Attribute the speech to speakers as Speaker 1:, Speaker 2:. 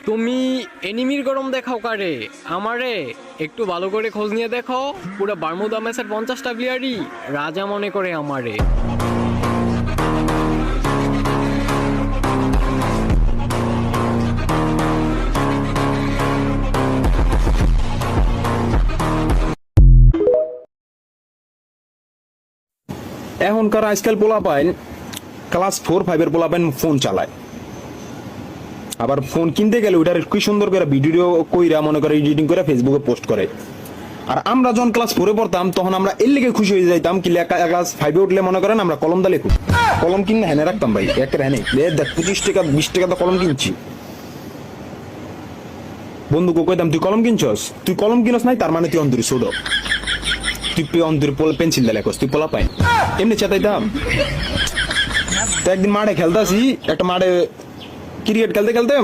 Speaker 1: তুমি এনিমির গরম দেখাও কারে আমারে একটু ভালো করে খোঁজ নিয়ে দেখো। পুরো বারমুদা ম্যাচের 50টা প্লেয়ারই রাজা মনে করে আমারে।
Speaker 2: এখনকার আজকাল পোলাপাইন ক্লাস 4-5 পোলাপাইন ফোন চালায়। আবার ফোন কিনতে গেলে ওইটার কি সুন্দর করে ভিডিও কইরা মনে করে এডিটিং করে ফেসবুকে পোস্ট করে। আর আমরা যখন ক্লাস 4-এ পড়তাম তখন আমরা এর লেগে খুশি হয়ে যাইতাম কি ক্লাস 5-এ উঠলে মনে করেন আমরা কলম দা লেখু, কলম কিনে হেনে রাখতাম ভাই একটা হেনে দেখ 25 টাকা 20 টাকা তো কলম কিনছি। বন্ধুকে কইতাম তুই কলম কিনছস, তুই কলম কিনস নাই তার মানে তুই অন্তরি ছোট, তুই অন্তরি পেন্সিল দিয়ে লেখস, তুই পোলা পাই এমনি চেতাইতাম। তো একদিন মাঠে খেলতাছি, একটা মাঠে ক্রিকেট খেলতে খেলতে